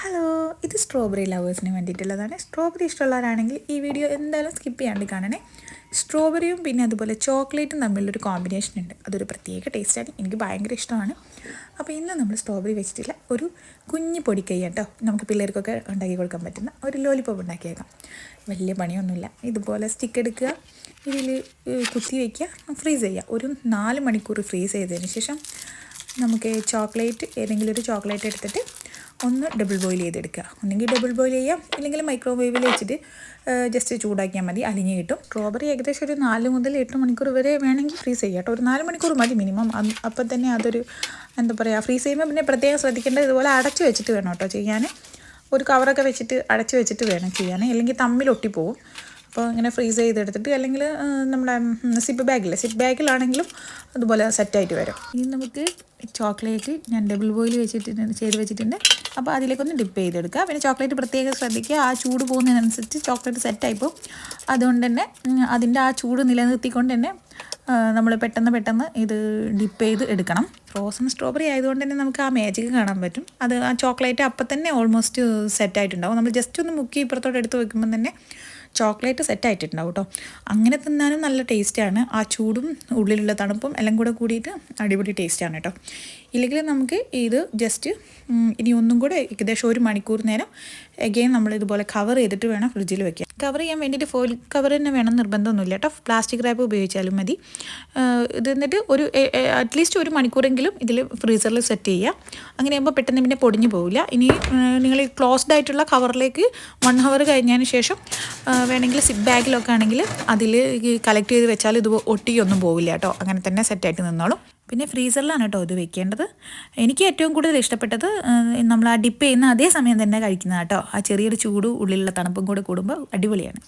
Hello, ഇത് strawberry ലവേഴ്സിന് വേണ്ടിയിട്ടുള്ളതാണ്. Strawberry ഇഷ്ടമുള്ളവരാണെങ്കിൽ ഈ വീഡിയോ എന്തായാലും സ്കിപ്പ് ചെയ്യാണ്ട് കാണണേ. സ്ട്രോബെറിയും പിന്നെ അതുപോലെ ചോക്ലേറ്റും തമ്മിലൊരു കോമ്പിനേഷൻ ഉണ്ട്. അതൊരു പ്രത്യേക ടേസ്റ്റാണ്, എനിക്ക് ഭയങ്കര ഇഷ്ടമാണ്. അപ്പോൾ ഇന്ന് നമ്മൾ സ്ട്രോബെറി വെച്ചിട്ടില്ല ഒരു കുഞ്ഞ് പൊടിക്കൈ കേട്ടോ, നമുക്ക് പിള്ളേർക്കൊക്കെ ഉണ്ടാക്കി കൊടുക്കാൻ പറ്റുന്ന ഒരു ലോലിപോപ്പ് ഉണ്ടാക്കിയേക്കാം. വലിയ പണിയൊന്നുമില്ല. ഇതുപോലെ സ്റ്റിക്ക് എടുക്കുക, ഇതിൽ കുത്തി വയ്ക്കുക, ഫ്രീസ് ചെയ്യുക. ഒരു 4 മണിക്കൂർ ഫ്രീസ് ചെയ്തതിന് ശേഷം നമുക്ക് ചോക്ലേറ്റ്, ഏതെങ്കിലും ഒരു ചോക്ലേറ്റ് എടുത്തിട്ട് ഒന്ന് ഡബിൾ ബോയിൽ ചെയ്തെടുക്കുക. ഒന്നെങ്കിൽ ഡബിൾ ബോയിൽ ചെയ്യാം, അല്ലെങ്കിൽ മൈക്രോവേവിൽ വെച്ചിട്ട് ജസ്റ്റ് ചൂടാക്കിയാൽ മതി, അലിഞ്ഞ് കിട്ടും. സ്ട്രോബെറി ഏകദേശം ഒരു 4 മുതൽ 8 മണിക്കൂർ വരെ വേണമെങ്കിൽ ഫ്രീസ് ചെയ്യാം കേട്ടോ. ഒരു 4 മണിക്കൂർ മതി മിനിമം. അപ്പം തന്നെ അതൊരു എന്താ പറയുക, ഫ്രീസ് ചെയ്യുമ്പോൾ പിന്നെ പ്രത്യേകം ശ്രദ്ധിക്കേണ്ടത് ഇതുപോലെ അടച്ച് വെച്ചിട്ട് വേണം കേട്ടോ ചെയ്യാൻ. ഒരു കവറൊക്കെ വെച്ചിട്ട് അടച്ച് വെച്ചിട്ട് വേണം ചെയ്യാൻ, അല്ലെങ്കിൽ തമ്മിൽ ഒട്ടിപ്പോവും. അപ്പോൾ ഇങ്ങനെ ഫ്രീസ് ചെയ്തെടുത്തിട്ട്, അല്ലെങ്കിൽ നമ്മുടെ സിപ്പ് ബാഗിലാണെങ്കിലും അതുപോലെ സെറ്റായിട്ട് വരും. ഇനി നമുക്ക് ചോക്ലേറ്റ് ഞാൻ ഡബിൾ ബോയിൽ ചെയ്ത് വെച്ചിട്ടുണ്ട്. അപ്പോൾ അതിലേക്കൊന്ന് ഡിപ്പ് ചെയ്തെടുക്കുക. പിന്നെ ചോക്ലേറ്റ് പ്രത്യേകം ശ്രദ്ധിക്കുക, ആ ചൂട് പോകുന്നതിനനുസരിച്ച് ചോക്ലേറ്റ് സെറ്റായിപ്പോൾ. അതുകൊണ്ട് തന്നെ അതിൻ്റെ ആ ചൂട് നിലനിർത്തിക്കൊണ്ട് തന്നെ നമ്മൾ പെട്ടെന്ന് ഇത് ഡിപ്പ് ചെയ്ത് എടുക്കണം. ഫ്രോസൺ സ്ട്രോബെറി ആയതുകൊണ്ട് തന്നെ നമുക്ക് ആ മാജിക് കാണാൻ പറ്റും. അത് ആ ചോക്ലേറ്റ് അപ്പം തന്നെ ഓൾമോസ്റ്റ് സെറ്റായിട്ടുണ്ടാവും. നമ്മൾ ജസ്റ്റ് ഒന്ന് മുക്കി ഇപ്പുറത്തോട്ട് എടുത്ത് വെക്കുമ്പം തന്നെ ചോക്ലേറ്റ് സെറ്റായിട്ടുണ്ടാവും കേട്ടോ. അങ്ങനെ തിന്നാനും നല്ല ടേസ്റ്റാണ്. ആ ചൂടും ഉള്ളിലുള്ള തണുപ്പും എല്ലാം കൂടെ കൂടിയിട്ട് അടിപൊളി ടേസ്റ്റാണ് കേട്ടോ. ഇല്ലെങ്കിൽ നമുക്ക് ഇത് ജസ്റ്റ് ഇനി ഒന്നും കൂടെ ഏകദേശം 1 മണിക്കൂർ നേരം എഗെയിൻ നമ്മളിതുപോലെ കവർ ചെയ്തിട്ട് വേണം ഫ്രിഡ്ജിൽ വെക്കാൻ. കവർ ചെയ്യാൻ വേണ്ടിയിട്ട് ഫോയിൽ കവർ തന്നെ വേണം നിർബന്ധമൊന്നുമില്ല കേട്ടോ. പ്ലാസ്റ്റിക് റാപ്പ് ഉപയോഗിച്ചാലും മതി. ഇത് എന്നിട്ട് ഒരു അറ്റ്ലീസ്റ്റ് 1 മണിക്കൂറെങ്കിലും ഇതിൽ ഫ്രീസറിൽ സെറ്റ് ചെയ്യുക. അങ്ങനെയാകുമ്പോൾ പെട്ടെന്ന് പിന്നെ പൊടിഞ്ഞു പോവില്ല. ഇനി നിങ്ങൾ ക്ലോസ്ഡ് ആയിട്ടുള്ള കവറിലേക്ക് 1 ഹവർ കഴിഞ്ഞതിന് ശേഷം വേണമെങ്കിൽ സിപ്പ് ബാഗിലൊക്കെ ആണെങ്കിൽ അതിൽ കളക്ട് ചെയ്ത് വെച്ചാൽ ഇത് ഒട്ടിയൊന്നും പോവില്ല കേട്ടോ. അങ്ങനെ തന്നെ സെറ്റായിട്ട് നിന്നോളും. പിന്നെ ഫ്രീസറിലാണ് കേട്ടോ ഇത് വെക്കേണ്ടത്. എനിക്ക് ഏറ്റവും കൂടുതൽ ഇഷ്ടപ്പെട്ടത് നമ്മൾ ആ ഡിപ്പ് ചെയ്യുന്ന അതേ സമയം തന്നെ കഴിക്കുന്നത് കേട്ടോ. ആ ചെറിയൊരു ചൂട് ഉള്ളിലുള്ള തണുപ്പും കൂടെ കൂടുമ്പോൾ അടിപൊളിയാണ്.